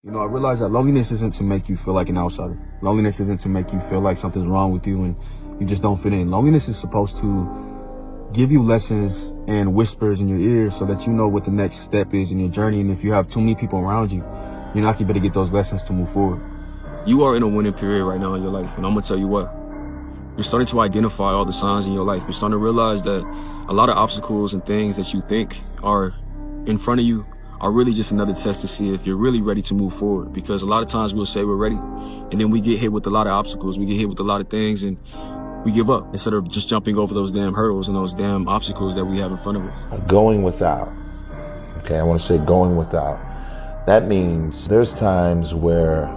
You know, I realize that loneliness isn't to make you feel like an outsider. Loneliness isn't to make you feel like something's wrong with you and you just don't fit in. Loneliness is supposed to give you lessons and whispers in your ears so that you know what the next step is in your journey. And if you have too many people around you, you're not going to be able to get those lessons to move forward. You are in a winning period right now in your life, and I'm going to tell you what. You're starting to identify all the signs in your life. You're starting to realize that a lot of obstacles and things that you think are in front of you are really just another test to see if you're really ready to move forward. Because a lot of times we'll say we're ready, and then we get hit with a lot of obstacles. We get hit with a lot of things, and we give up instead of just jumping over those damn hurdles and those damn obstacles that we have in front of us. Going without. Okay, I want to say going without. That means there's times where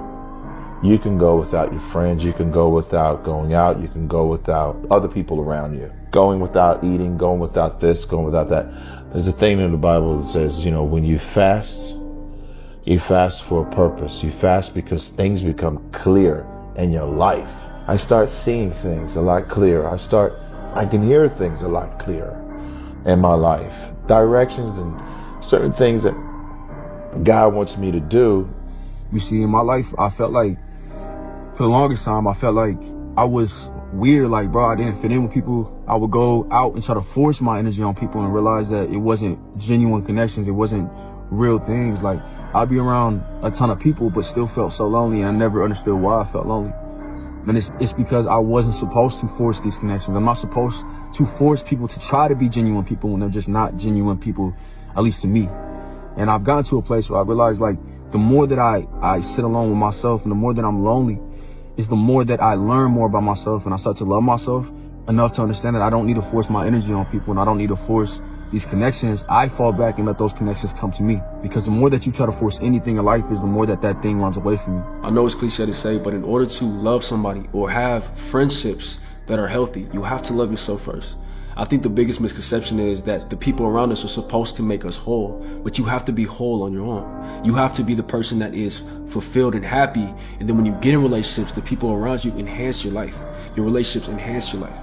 you can go without your friends, you can go without going out, you can go without other people around you. Going without eating, going without this, going without that. There's a thing in the Bible that says, you know, when you fast for a purpose. You fast because things become clear in your life. I start seeing things a lot clearer. I can hear things a lot clearer in my life. Directions and certain things that God wants me to do. You see, in my life, I felt like, for the longest time, I felt like I was weird. Like, bro, I didn't fit in with people. I would go out and try to force my energy on people and realize that it wasn't genuine connections. It wasn't real things. Like, I'd be around a ton of people, but still felt so lonely. And I never understood why I felt lonely. And it's because I wasn't supposed to force these connections. I'm not supposed to force people to try to be genuine people when they're just not genuine people, at least to me. And I've gotten to a place where I realized, like, the more that I sit alone with myself and the more that I'm lonely is the more that I learn more about myself, and I start to love myself enough to understand that I don't need to force my energy on people and I don't need to force these connections. I fall back and let those connections come to me, because the more that you try to force anything in life is the more that thing runs away from you. I know it's cliche to say, but in order to love somebody or have friendships that are healthy, you have to love yourself first. I think the biggest misconception is that the people around us are supposed to make us whole, but you have to be whole on your own. You have to be the person that is fulfilled and happy, and then when you get in relationships, the people around you enhance your life. Your relationships enhance your life.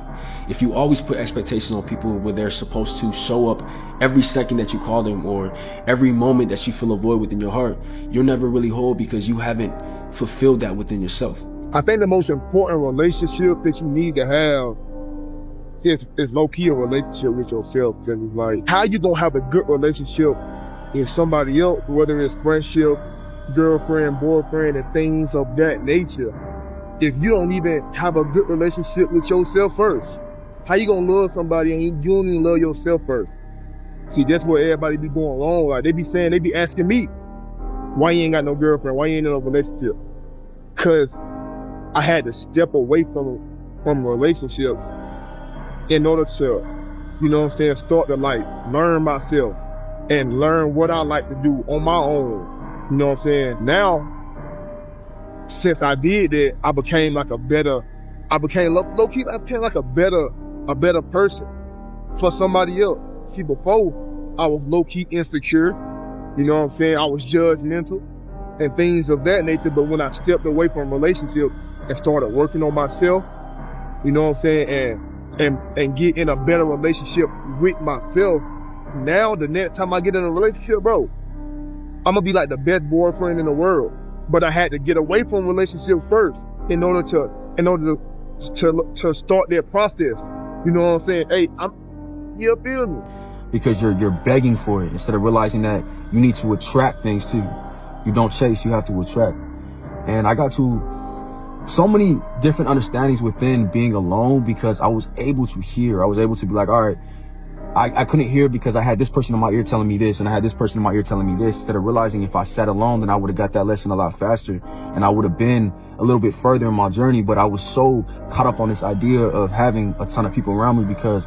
If you always put expectations on people where they're supposed to show up every second that you call them or every moment that you feel a void within your heart, you're never really whole because you haven't fulfilled that within yourself. I think the most important relationship that you need to have is low-key a relationship with yourself. Because it's like, how you gonna have a good relationship with somebody else, whether it's friendship, girlfriend, boyfriend, and things of that nature, if you don't even have a good relationship with yourself first? How you gonna love somebody and you don't even love yourself first? See, that's where everybody be going wrong. Like, they be asking me, why you ain't got no girlfriend? Why you ain't in a relationship? Cause I had to step away from relationships in order to, you know what I'm saying, start to like learn myself and learn what I like to do on my own. You know what I'm saying? Now, since I did that, I became like a better person for somebody else. See, before I was low-key insecure, you know what I'm saying? I was judgmental and things of that nature. But when I stepped away from relationships and started working on myself, you know what I'm saying, and get in a better relationship with myself, now the next time I get in a relationship, bro, I'm gonna be like the best boyfriend in the world. But I had to get away from relationships first in order to start that process. You know what I'm saying? Hey, you feel me? Because you're begging for it instead of realizing that you need to attract things to you. You don't chase, you have to attract. And I got to so many different understandings within being alone because I was able to hear. I was able to be like, all right, I couldn't hear because I had this person in my ear telling me this and I had this person in my ear telling me this. Instead of realizing if I sat alone, then I would have got that lesson a lot faster and I would have been a little bit further in my journey. But I was so caught up on this idea of having a ton of people around me because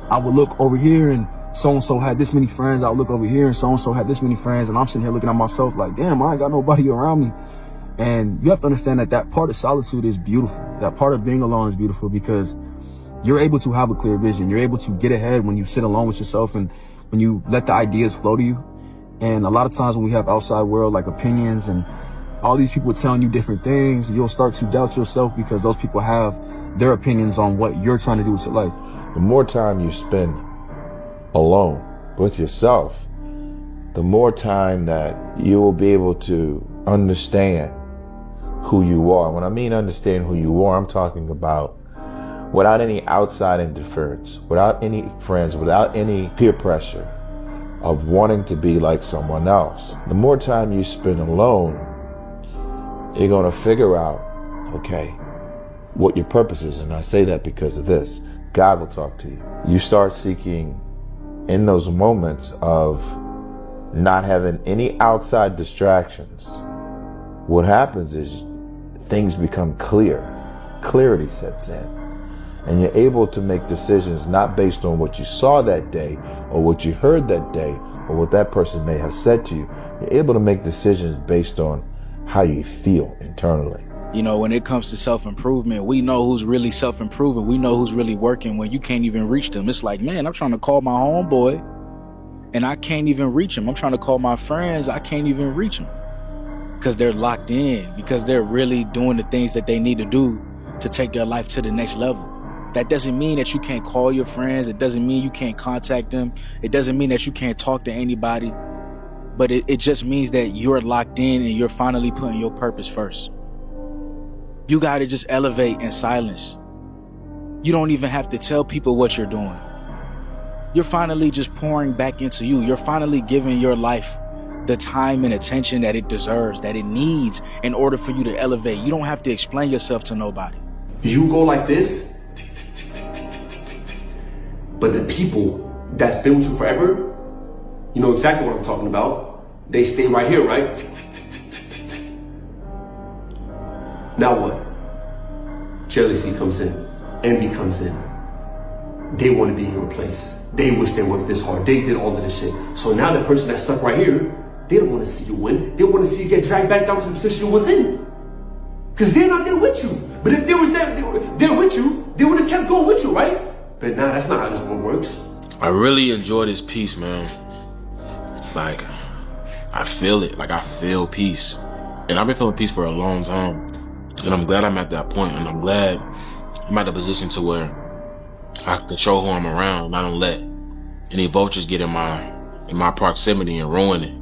I would look over here and so-and-so had this many friends. I would look over here and so-and-so had this many friends. And I'm sitting here looking at myself like, damn, I ain't got nobody around me. And you have to understand that part of solitude is beautiful. That part of being alone is beautiful because you're able to have a clear vision. You're able to get ahead when you sit alone with yourself and when you let the ideas flow to you. And a lot of times when we have outside world like opinions and all these people telling you different things, you'll start to doubt yourself because those people have their opinions on what you're trying to do with your life. The more time you spend alone with yourself, the more time that you will be able to understand who you are. When I mean understand who you are, I'm talking about without any outside interference, without any friends, without any peer pressure of wanting to be like someone else. The more time you spend alone, you're going to figure out, okay, what your purpose is. And I say that because of this. God will talk to you. You start seeking in those moments of not having any outside distractions. What happens is things become clear. Clarity sets in. And you're able to make decisions not based on what you saw that day or what you heard that day or what that person may have said to you. You're able to make decisions based on how you feel internally. You know, when it comes to self-improvement, we know who's really self-improving. We know who's really working when you can't even reach them. It's like, man, I'm trying to call my homeboy and I can't even reach him. I'm trying to call my friends. I can't even reach them because they're locked in, because they're really doing the things that they need to do to take their life to the next level. That doesn't mean that you can't call your friends. It doesn't mean you can't contact them. It doesn't mean that you can't talk to anybody. But it just means that you're locked in and you're finally putting your purpose first. You got to just elevate in silence. You don't even have to tell people what you're doing. You're finally just pouring back into you. You're finally giving your life the time and attention that it deserves, that it needs in order for you to elevate. You don't have to explain yourself to nobody. You go like this, but the people that's been with you forever, you know exactly what I'm talking about. They stay right here, right? Now what? Jealousy comes in, envy comes in. They want to be in your place. They wish they worked this hard. They did all of this shit. So now the person that's stuck right here, they don't want to see you win. They want to see you get dragged back down to the position you was in. Because they're not there with you. But if they was there with you, they would have kept going with you, right? But nah, that's not how this world works. I really enjoy this peace, man. Like, I feel it. Like, I feel peace. And I've been feeling peace for a long time. And I'm glad I'm at that point. And I'm glad I'm at the position to where I control who I'm around. I don't let any vultures get in my proximity and ruin it.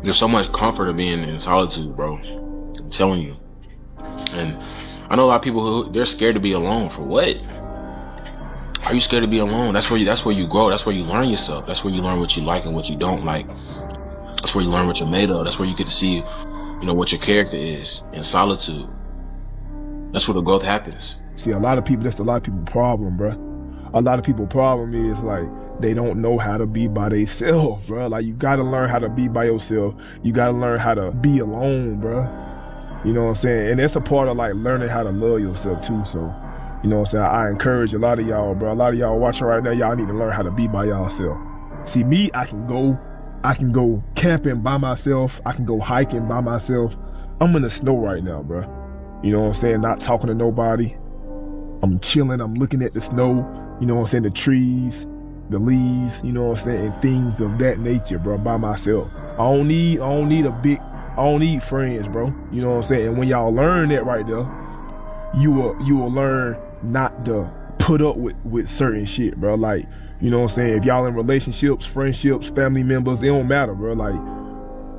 There's so much comfort of being in solitude, bro. I'm telling you. And I know a lot of people who, they're scared to be alone. For what? Are you scared to be alone? That's where you grow. That's where you learn yourself. That's where you learn what you like and what you don't like. That's where you learn what you're made of. That's where you get to see, you know, what your character is in solitude. That's where the growth happens. See, that's a lot of people's problem, bro. A lot of people's problem is like, they don't know how to be by themselves, bro. Like, you gotta learn how to be by yourself. You gotta learn how to be alone, bro. You know what I'm saying? And that's a part of like learning how to love yourself too. So, you know what I'm saying? I encourage a lot of y'all, bro. A lot of y'all watching right now, y'all need to learn how to be by yourself. See, me, I can go camping by myself. I can go hiking by myself. I'm in the snow right now, bro. You know what I'm saying? Not talking to nobody. I'm chilling. I'm looking at the snow. You know what I'm saying? The trees, the leaves, you know what I'm saying? And things of that nature, bro, by myself. I don't need friends, bro. You know what I'm saying? And when y'all learn that right there, you will learn not to put up with certain shit, bro. Like, you know what I'm saying? If y'all in relationships, friendships, family members, it don't matter, bro. Like,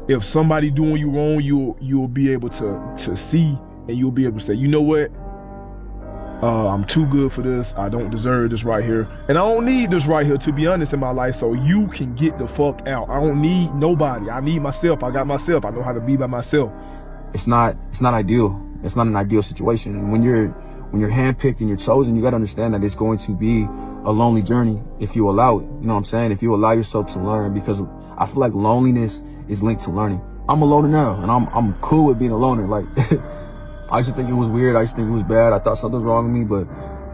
if somebody doing you wrong, you'll be able to see, and you'll be able to say, you know what? I'm too good for this. I don't deserve this right here. And I don't need this right here, to be honest, in my life. So you can get the fuck out. I don't need nobody. I need myself. I got myself. I know how to be by myself. It's not ideal. It's not an ideal situation. And when you're handpicked and you're chosen, you gotta understand that it's going to be a lonely journey if you allow it. You know what I'm saying? If you allow yourself to learn, because I feel like loneliness is linked to learning. I'm a loner now, and I'm cool with being a loner. Like, I used to think it was weird. I used to think it was bad. I thought something was wrong with me, but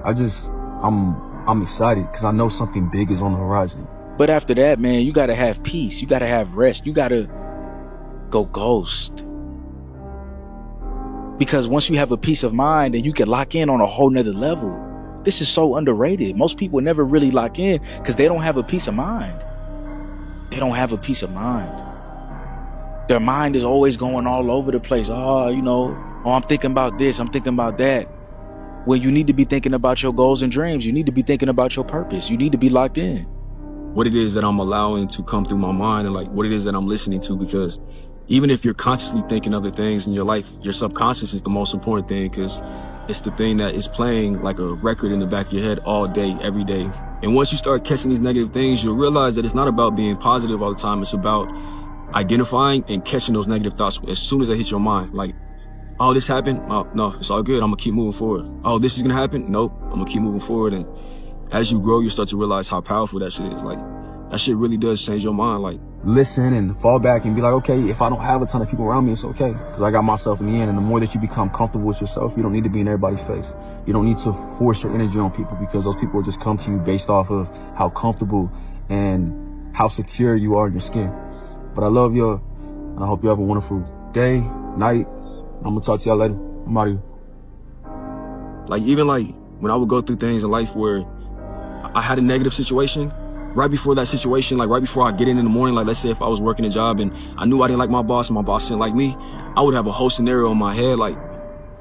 I'm excited because I know something big is on the horizon. But after that, man, you gotta have peace. You gotta have rest. You gotta go ghost. Because once you have a peace of mind, then you can lock in on a whole nother level. This is so underrated. Most people never really lock in because they don't have a peace of mind. They don't have a peace of mind. Their mind is always going all over the place. I'm thinking about this, I'm thinking about that. Well, you need to be thinking about your goals and dreams. You need to be thinking about your purpose. You need to be locked in. What it is that I'm allowing to come through my mind, and like what it is that I'm listening to, because even if you're consciously thinking of the things in your life, your subconscious is the most important thing, because it's the thing that is playing like a record in the back of your head all day, every day. And once you start catching these negative things, you'll realize that it's not about being positive all the time. It's about identifying and catching those negative thoughts as soon as they hit your mind. Like, oh, this happened? Oh, no, it's all good. I'm gonna keep moving forward. Oh, this is gonna happen? Nope, I'm gonna keep moving forward. And as you grow, you start to realize how powerful that shit is. Like, that shit really does change your mind. Like, listen and fall back and be like, okay, if I don't have a ton of people around me, it's okay, because I got myself in the end. And the more that you become comfortable with yourself, you don't need to be in everybody's face. You don't need to force your energy on people, because those people will just come to you based off of how comfortable and how secure you are in your skin. But I love you, and I hope you have a wonderful day, night. I'm gonna talk to y'all later. I'm out of here. Like, even like when I would go through things in life where I had a negative situation, right before that situation, like right before I get in the morning, like let's say if I was working a job and I knew I didn't like my boss and my boss didn't like me, I would have a whole scenario in my head like,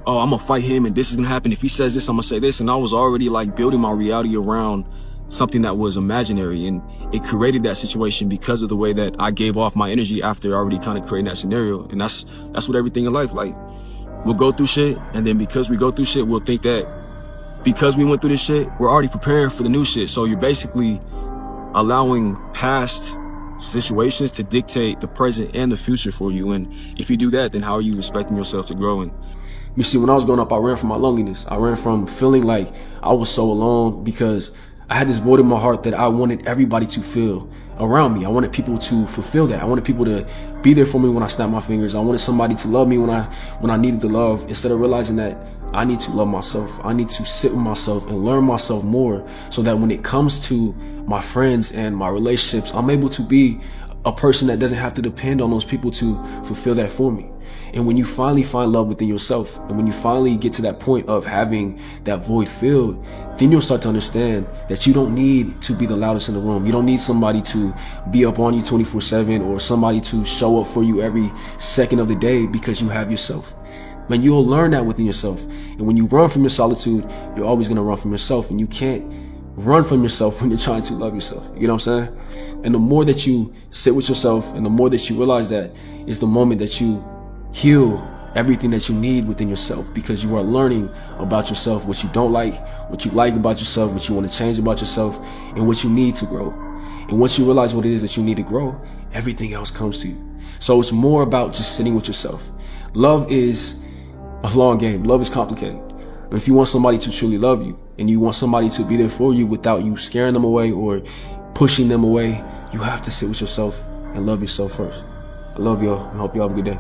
oh, I'm gonna fight him and this is gonna happen. If he says this, I'm gonna say this. And I was already like building my reality around something that was imaginary, and it created that situation because of the way that I gave off my energy after already kind of creating that scenario. And that's what everything in life, like, we'll go through shit, and then because we go through shit, we'll think that because we went through this shit, we're already preparing for the new shit. So you're basically allowing past situations to dictate the present and the future for you. And if you do that, then how are you expecting yourself to grow? And you see, when I was growing up, I ran from my loneliness. I ran from feeling like I was so alone, because I had this void in my heart that I wanted everybody to feel around me. I wanted people to fulfill that. I wanted people to be there for me when I snapped my fingers. I wanted somebody to love me when I needed the love, instead of realizing that I need to love myself. I need to sit with myself and learn myself more, so that when it comes to my friends and my relationships, I'm able to be a person that doesn't have to depend on those people to fulfill that for me. And when you finally find love within yourself, and when you finally get to that point of having that void filled, then you'll start to understand that you don't need to be the loudest in the room. You don't need somebody to be up on you 24/7, or somebody to show up for you every second of the day, because you have yourself. Man, you'll learn that within yourself. And when you run from your solitude, you're always gonna run from yourself, and you can't run from yourself when you're trying to love yourself. You know what I'm saying? And the more that you sit with yourself, and the more that you realize that, is the moment that you heal everything that you need within yourself, because you are learning about yourself, what you don't like, what you like about yourself, what you want to change about yourself, and what you need to grow. And once you realize what it is that you need to grow, everything else comes to you. So it's more about just sitting with yourself. Love is a long game. Love is complicated. If you want somebody to truly love you, and you want somebody to be there for you without you scaring them away or pushing them away, you have to sit with yourself and love yourself first. I love y'all, and hope y'all have a good day.